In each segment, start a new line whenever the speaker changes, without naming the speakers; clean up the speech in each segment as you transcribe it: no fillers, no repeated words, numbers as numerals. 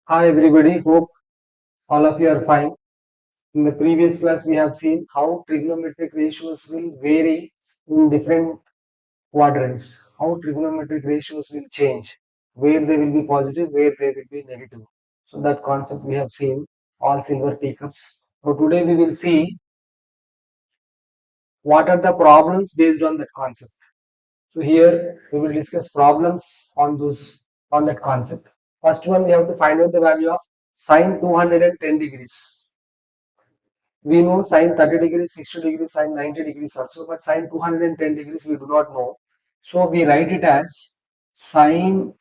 Hi everybody, hope all of you are fine. In the previous class, we have seen how trigonometric ratios will vary in different quadrants, how trigonometric ratios will change, where they will be positive, where they will be negative. So that concept we have seen, all silver teacups. So today we will see what are the problems based on that concept. So here we will discuss problems on that concept. First one, we have to find out the value of sine 210 degrees. We know sine 30 degrees, 60 degrees, sine 90 degrees also, but sine 210 degrees we do not know. So we write it as sine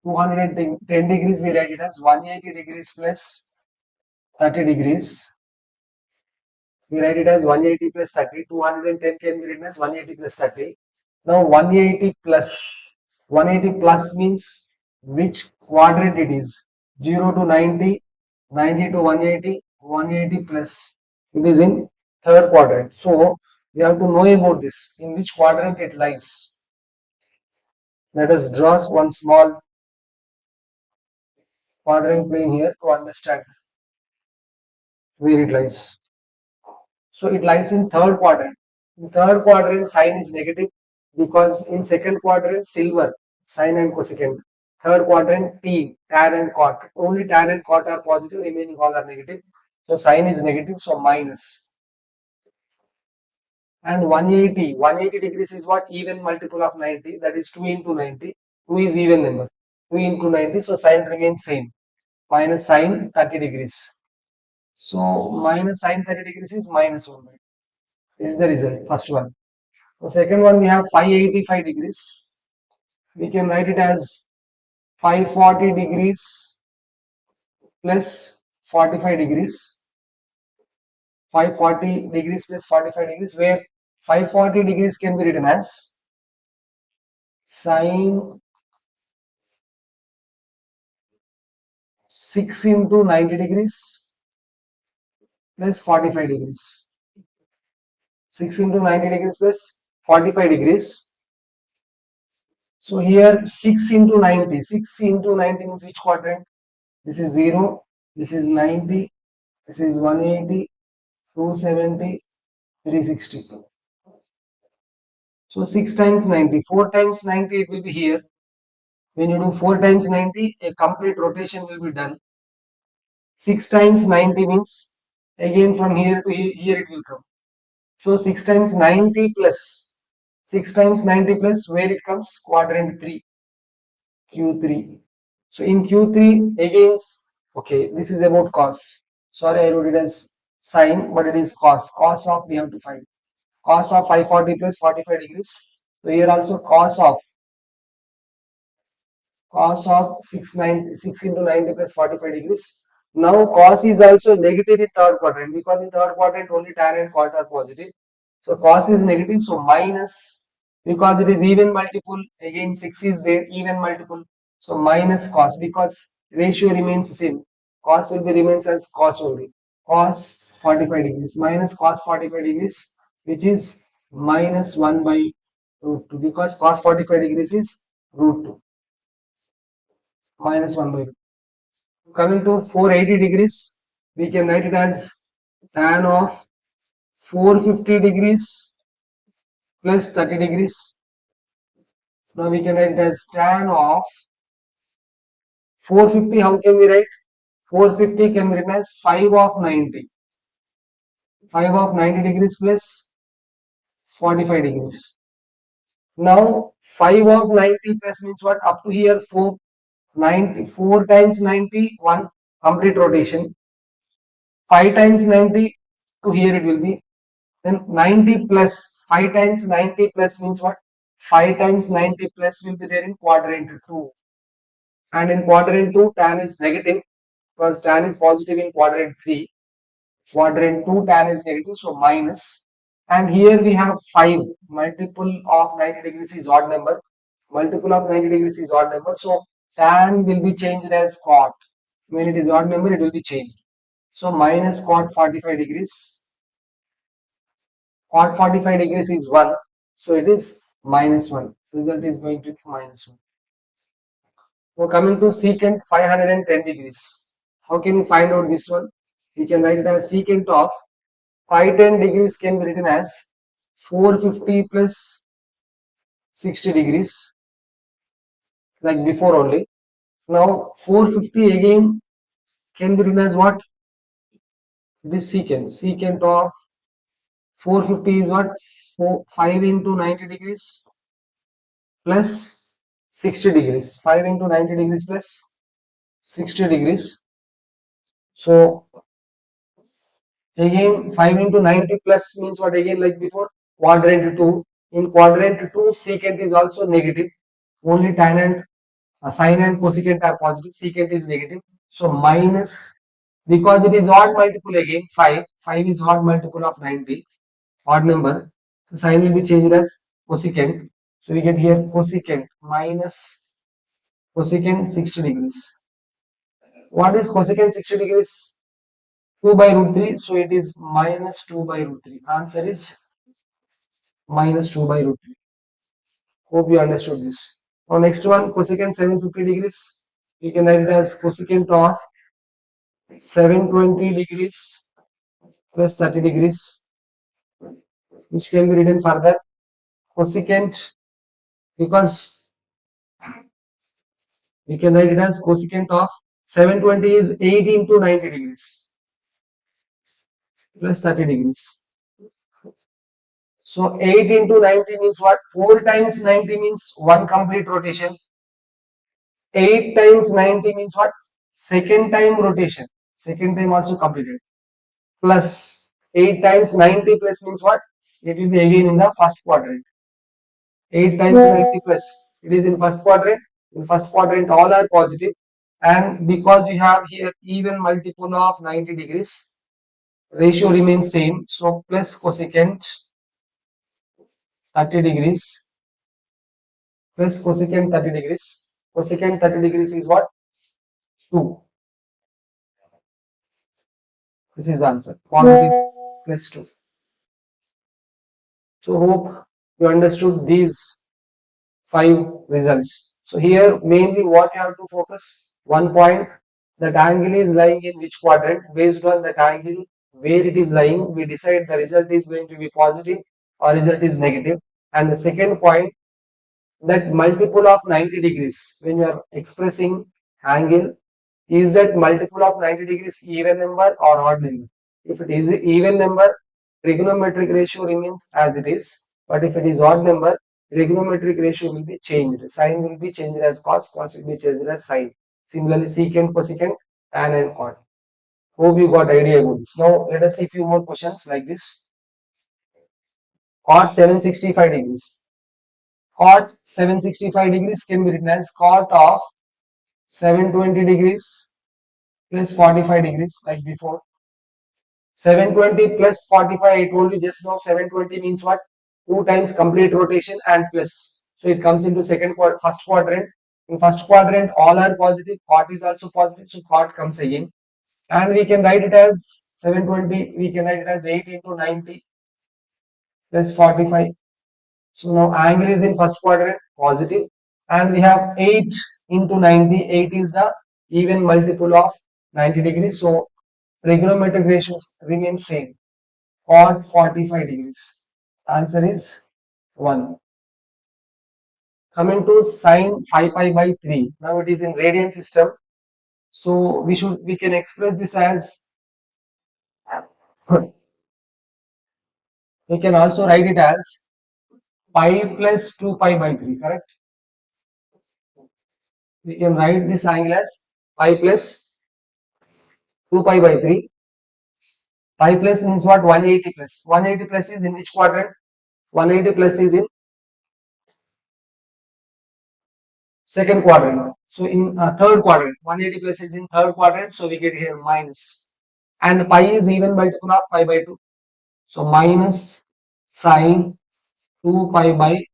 210 degrees, we write it as 180 degrees plus 30 degrees. We write it as 180 plus 30. 210 can be written as 180 plus 30. Now 180 plus means which quadrant it is? 0 to 90, 90 to 180, 180 plus. It is in third quadrant. So we have to know about this, in which quadrant it lies. Let us draw one small quadrant plane here to understand where it lies. So it lies in third quadrant. In third quadrant, sine is negative because in second quadrant, silver, sine and cosecant. Third quadrant, T, tan and cot. Only tan and cot are positive, remaining all are negative. So sine is negative, so minus. And 180 degrees is what? Even multiple of 90, that is 2 into 90. 2 is even number. 2 into 90, so sine remains same. Minus sine 30 degrees. So minus sine 30 degrees is minus 1. This is the result, first one. The second one, we have 585 degrees. We can write it as 540 degrees plus 45 degrees. 540 degrees plus 45 degrees, where 540 degrees can be written as sine 6 into 90 degrees plus 45 degrees. 6 into 90 degrees plus 45 degrees. So here 6 into 90. 6 into 90 means which quadrant? This is 0. This is 90. This is 180. 270, 360. So 6 times 90, 4 times 90 it will be here. When you do 4 times 90, a complete rotation will be done. 6 times 90 means again from here to here it will come. So 6 times 90 plus 6 times 90 plus where it comes? Quadrant 3, Q3. So in Q3 again, okay, this is about cos. Sorry, I wrote it as sine, but it is cos. Cos of we have to find. Cos of 540 plus 45 degrees. So here also cos of 6 into 90 plus 45 degrees. Now cos is also negative in third quadrant because in third quadrant only tan and cot are positive. So cos is negative, so minus, because it is even multiple, again 6 is there, even multiple. So minus cos, because ratio remains the same. Cos will be remains as cos only. Cos 45 degrees minus cos 45 degrees, which is minus 1 by root 2, because cos 45 degrees is root 2, minus 1 by root. Coming to 480 degrees, we can write it as tan of 450 degrees plus 30 degrees. Now we can write it as tan of 450. How can we write? 450 can be written as 5 of 90. 5 of 90 degrees plus 45 degrees. Now 5 of 90 plus means what? Up to here 4 times 90, 1 complete rotation. 5 times 90 to here it will be. Then 90 plus 5 times 90 plus means what? 5 times 90 plus will be there in quadrant 2. And in quadrant 2, tan is negative because tan is positive in quadrant 3. Quadrant 2, tan is negative, so minus. And here we have 5. Multiple of 90 degrees is odd number. Multiple of 90 degrees is odd number. So tan will be changed as cot. When it is odd number, it will be changed. So minus cot 45 degrees. Cot 45 degrees is 1. So it is minus 1. Result is going to be minus 1. Now coming to secant 510 degrees. How can we find out this one? We can write it as secant of 510 degrees can be written as 450 plus 60 degrees, like before only. Now 450 again can be written as what? It is secant. Secant of 450 is what? 5 into 90 degrees plus 60 degrees. 5 into 90 degrees plus 60 degrees. So again 5 into 90 plus means what again like before? Quadrant 2. In quadrant 2 secant is also negative. Only tan and sine and cosecant are positive. Secant is negative. So minus, because it is odd multiple again 5. 5 is odd multiple of 90. Odd number. So sine will be changed as cosecant. So we get here cosecant minus cosecant 60 degrees. What is cosecant 60 degrees? 2 by root 3. So it is minus 2 by root 3. Answer is minus 2 by root 3. Hope you understood this. Now next one, cosecant 750 degrees. We can write it as cosecant of 720 degrees plus 30 degrees, which can be written further. Cosecant, because we can write it as cosecant of 720 is 8 into 90 degrees plus 30 degrees. So 8 into 90 means what? 4 times 90 means 1 complete rotation. 8 times 90 means what? Second time rotation. Second time also completed. Plus 8 times 90 plus means what? It will be again in the first quadrant. 8 times 90 plus. It is in first quadrant. In first quadrant all are positive. And because we have here even multiple of 90 degrees, ratio remains same. So plus cosecant 30 degrees plus cosecant 30 degrees. Cosecant 30 degrees is what? 2. This is the answer. Positive plus 2. So hope you understood these 5 results. So here mainly what you have to focus, one point, that angle is lying in which quadrant. Based on that angle where it is lying, we decide the result is going to be positive or result is negative. And the second point, that multiple of 90 degrees, when you are expressing angle, is that multiple of 90 degrees even number or odd number? If it is even number, trigonometric ratio remains as it is. But if it is odd number, trigonometric ratio will be changed. Sine will be changed as cos, cos will be changed as sine. Similarly, secant, cosecant, tan and cot. Hope you got idea about this. Now let us see few more questions like this. Cot 765 degrees. Cot 765 degrees can be written as cot of 720 degrees plus 45 degrees like before. 720 plus 45, I told you just now 720 means what? 2 times complete rotation and plus. So it comes into first quadrant. In first quadrant all are positive, cot is also positive, so cot comes again. And we can write it as 720, we can write it as 8 into 90 plus 45. So now angle is in first quadrant positive, and we have 8 into 90. 8 is the even multiple of 90 degrees. So trigonometric ratios remain same. Cot 45 degrees. Answer is 1. Coming to sine 5 pi by 3. Now it is in radian system. So we can express this as, we can also write it as pi plus 2 pi by 3, correct? We can write this angle as pi plus 2 pi by 3. Pi plus means what? 180 plus. 180 plus is in which quadrant? 180 plus is in second quadrant. So in third quadrant, 180 plus is in third quadrant. So we get here minus. And pi is even multiple of pi by 2. So minus sine 2 pi by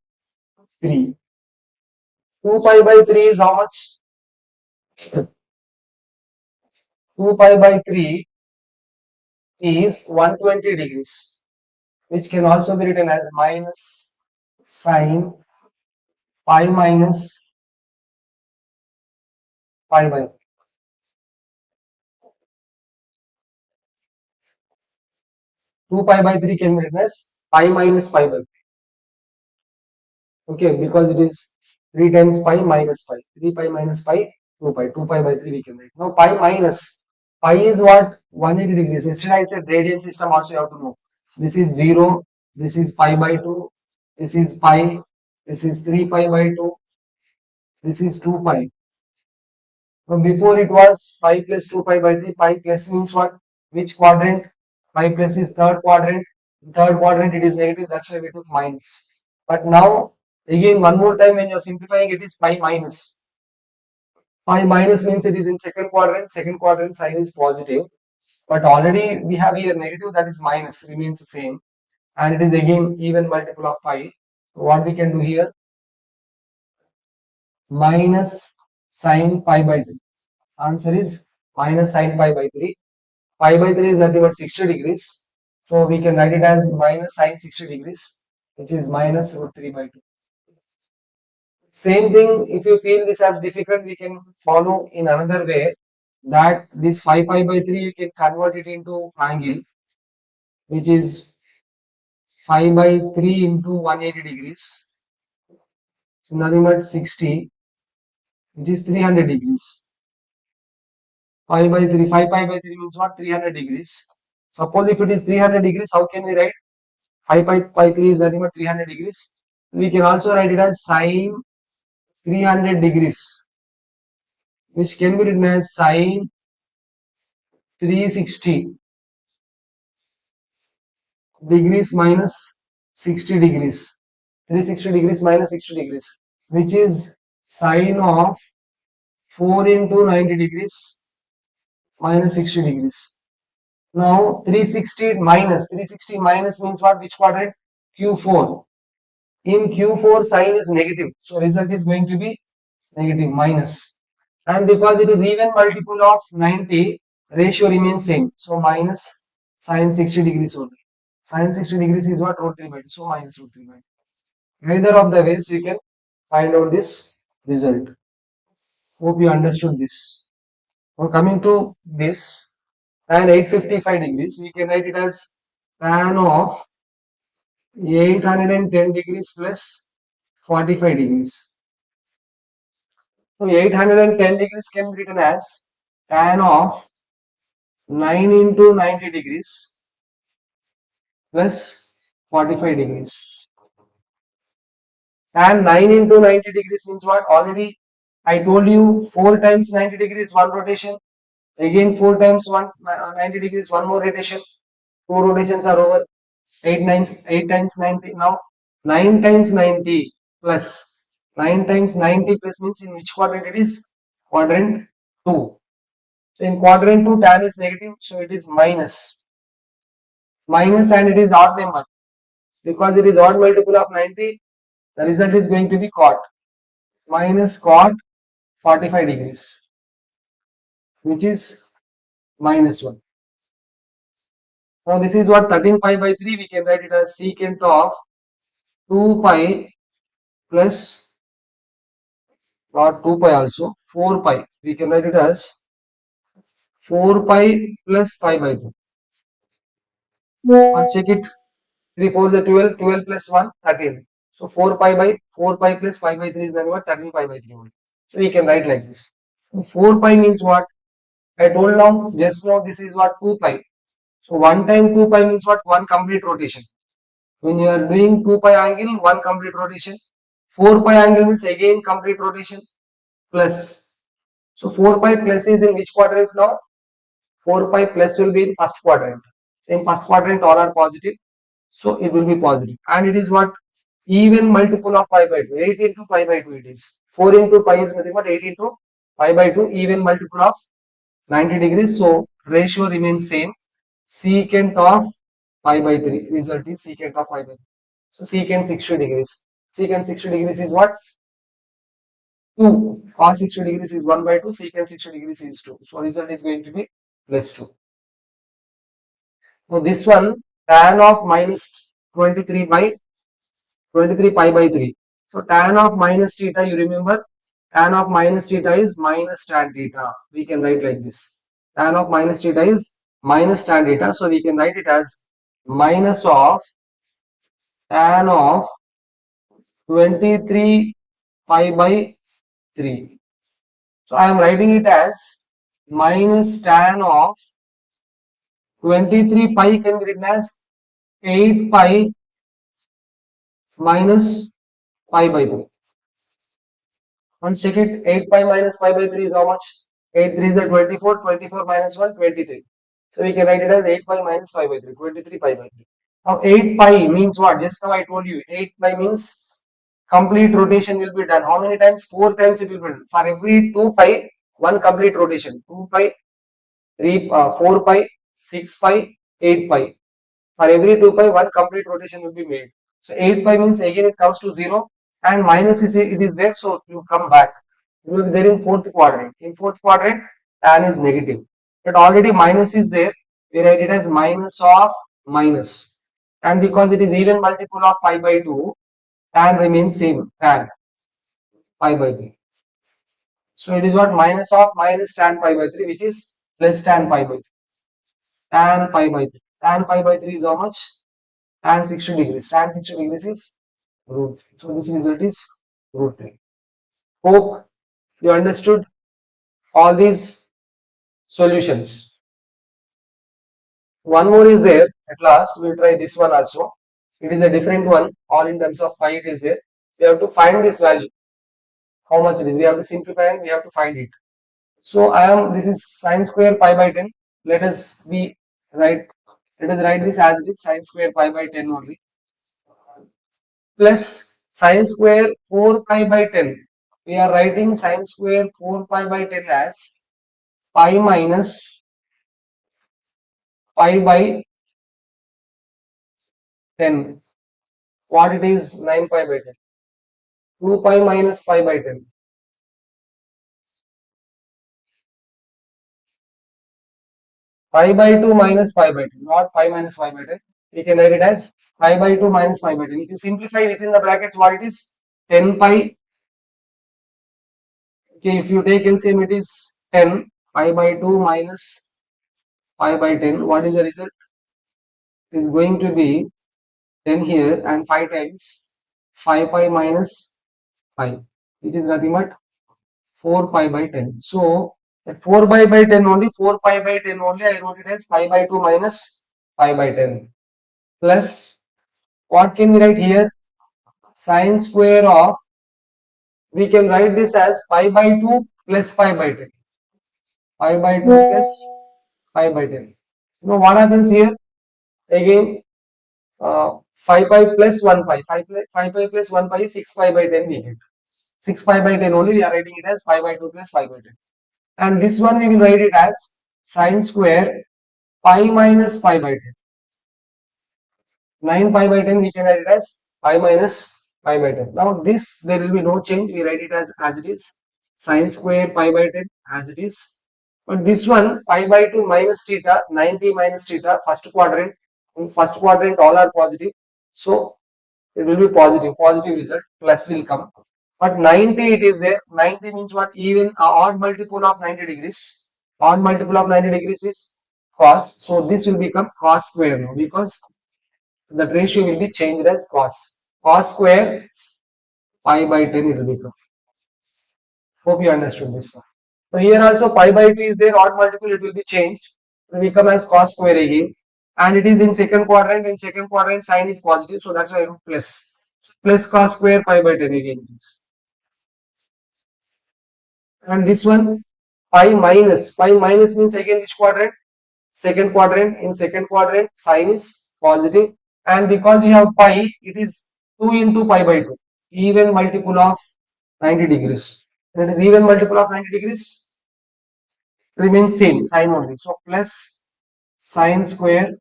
3. 2 pi by 3 is how much? 2 pi by 3 is 120 degrees, which can also be written as minus sine pi minus pi by 2 pi by 3 can be written as pi minus pi by 3. Okay, because it is 3 times pi minus pi. 3 pi minus pi, 2 pi. 2 pi by 3 we can write. Now pi minus. Pi is what? 180 degrees. Yesterday I said radian system also you have to know. This is 0. This is pi by 2. This is pi. This is 3 pi by 2. This is 2 pi. Now before it was pi plus 2 pi by 3. Pi plus means what? Which quadrant? Pi plus is third quadrant. In third quadrant it is negative. That's why we took minus. But now again one more time when you are simplifying it is pi minus. Pi minus means it is in second quadrant. Second quadrant sign is positive. But already we have here negative, that is minus, remains the same. And it is again even multiple of pi. So what we can do here? Minus sine pi by 3. Answer is minus sine pi by 3. Pi by 3 is nothing but 60 degrees. So we can write it as minus sine 60 degrees, which is minus root 3 by 2. Same thing, if you feel this as difficult, we can follow in another way, that this 5 pi by 3 you can convert it into angle, which is 5 by 3 into 180 degrees. So nothing but 60, which is 300 degrees. 5 by 3, 5 pi by 3 means what? 300 degrees. Suppose if it is 300 degrees, how can we write? 5 pi by 3 is nothing but 300 degrees. We can also write it as sine 300 degrees, which can be written as sine 360 degrees minus 60 degrees. 360 degrees minus 60 degrees, which is sine of 4 into 90 degrees minus 60 degrees. Now 360 minus means what? Which quadrant? Q4. In Q4 sign is negative. So result is going to be negative, minus. And because it is even multiple of 90, ratio remains same. So minus sine 60 degrees only. Sine 60 degrees is what? Root 3 by 2. So minus root 3 by 2. Either of the ways you can find out this result. Hope you understood this. Now coming to this, tan 855 degrees, we can write it as tan of 810 degrees plus 45 degrees. So 810 degrees can be written as tan of 9 into 90 degrees plus 45 degrees. Tan 9 into 90 degrees means what? Already I told you 4 times 90 degrees, one rotation. Again 4 times 90 degrees, one more rotation. 2 rotations are over. 8 times 90. Now 9 times 90 plus 9 times 90 plus means in which quadrant it is? Quadrant 2. So in quadrant 2 tan is negative, so it is minus. Minus and it is odd number. Because it is odd multiple of 90, the result is going to be cot. Minus cot 45 degrees, which is minus 1. Now this is what 13 pi by 3, we can write it as secant of 2 pi plus, not 2 pi also, 4 pi. We can write it as 4 pi plus pi by 2. Now check it. 3 4 the 12, 12 plus 1, 13. So 4 pi by 4 pi plus pi by 3 is nothing but 13 pi by 3 only. So we can write like this. So 4 pi means what? I told now, just now this is what? 2 pi. So 1 time 2 pi means what? 1 complete rotation. When you are doing 2 pi angle, 1 complete rotation. 4 pi angle means again complete rotation plus. So 4 pi plus is in which quadrant now? 4 pi plus will be in first quadrant. In first quadrant all are positive. So it will be positive. And it is what? Even multiple of pi by 2. 8 into pi by 2 it is. 4 into pi is nothing but 8 into pi by 2. Even multiple of 90 degrees. So ratio remains same. Secant of pi by 3. Result is secant of pi by 3. So secant 60 degrees. Secant 60 degrees is what? 2. Cos 60 degrees is 1 by 2. Secant 60 degrees is 2. So result is going to be plus 2. Now this one, tan of minus 23 pi by 3. So tan of minus theta, you remember, tan of minus theta is minus tan theta. We can write like this. Tan of minus theta is minus tan theta. So we can write it as minus of tan of 23 pi by 3. So I am writing it as minus tan of 23 pi can be written as 8 pi minus pi by 3. Once check it, 8 pi minus pi by 3 is how much? 8 3 is a 24, 24 minus 1, 23. So we can write it as 8 pi minus pi by 3, 23 pi by 3. Now 8 pi means what? Just now I told you, 8 pi means complete rotation will be done. How many times? 4 times it will be done. For every 2 pi, one complete rotation. 2 pi, 4 pi, 6 pi, 8 pi. For every 2 pi, one complete rotation will be made. So 8 pi means again it comes to 0 and minus is it is there, so you come back. It will be there in fourth quadrant. In fourth quadrant, tan is negative. But already minus is there, we write it as minus of minus. And because it is even multiple of pi by 2, tan remains same, tan pi by 3. So it is what minus of minus tan pi by 3, which is plus tan pi by 3. Tan pi by 3. Tan pi by 3 is how much? Tan 60 degrees. Tan 60 degrees is root 3. So this result is root 3. Hope you understood all these solutions. One more is there. At last, we'll try this one also. It is a different one. All in terms of pi it is there. We have to find this value. How much it is? We have to simplify and we have to find it. So this is sine square pi by 10. Let us write this as it is sine square pi by 10 only. Plus sine square 4 pi by 10. We are writing sine square 4 pi by 10 as pi minus pi by 10. What it is? 9 pi by 10. 2 pi minus pi by 10. Pi by 2 minus pi by 10. Not pi minus pi by 10. We can write it as pi by 2 minus pi by 10. If you simplify within the brackets, what it is? 10 pi. Okay, if you take LCM, it is 10 pi by 2 minus pi by 10. What is the result? It is going to be 10 here and 5 times 5 pi minus pi, which is nothing but 4 pi by 10. So at 4 pi by 10 only, 4 pi by 10 only, I wrote it as pi by 2 minus pi by 10. Plus, what can we write here? Sine square of, we can write this as pi by 2 plus pi by 10. Pi by 2 plus pi by 10. You know what happens here? Again, 5 pi plus 1 pi. 5 pi plus 1 pi is 6 pi by 10 we get. 6 pi by 10 only, we are writing it as pi by 2 plus pi by 10. And this one we will write it as sine square pi minus pi by 10. 9 pi by 10 we can write it as pi minus pi by 10. Now this there will be no change, we write it as it is, sine square pi by 10 as it is. But this one pi by 2 minus theta, 90 minus theta, first quadrant, in first quadrant all are positive, so it will be positive result, plus will come. But 90 it is there, 90 means what? Even odd multiple of 90 degrees, odd multiple of 90 degrees is cos, so this will become cos square now, because that ratio will be changed as cos square pi by 10 it will become. Hope you understood this one. So here also pi by 2 is there, odd multiple, it will be changed, it will become as cos square again, and it is in second quadrant. In second quadrant sign is positive, so that's why I wrote plus cos square pi by 10 again. And this one pi minus means again which quadrant? Second quadrant. In second quadrant sign is positive, and because you have pi, it is 2 into pi by 2, even multiple of 90 degrees. When it is even multiple of 90 degrees, remains same, sign only. So plus sine square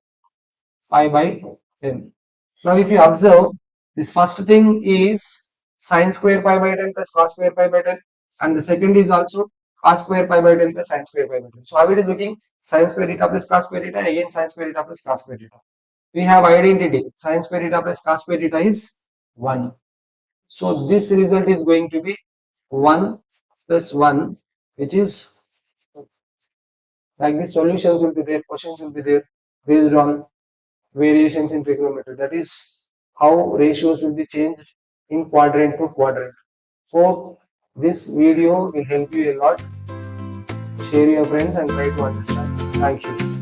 pi by 10. Now if you observe, this first thing is sine square pi by 10 plus cos square pi by 10, and the second is also cos square pi by 10 plus sine square pi by 10. So how it is looking? Sine square theta plus cos square theta, again sine square theta plus cos square theta. We have identity, sine square theta plus cos square theta is 1. So this result is going to be 1 plus 1, which is like the solutions will be there, questions will be there based on variations in trigonometry. That is how ratios will be changed in quadrant to quadrant. So this video will help you a lot. Share your friends and try to understand. Thank you.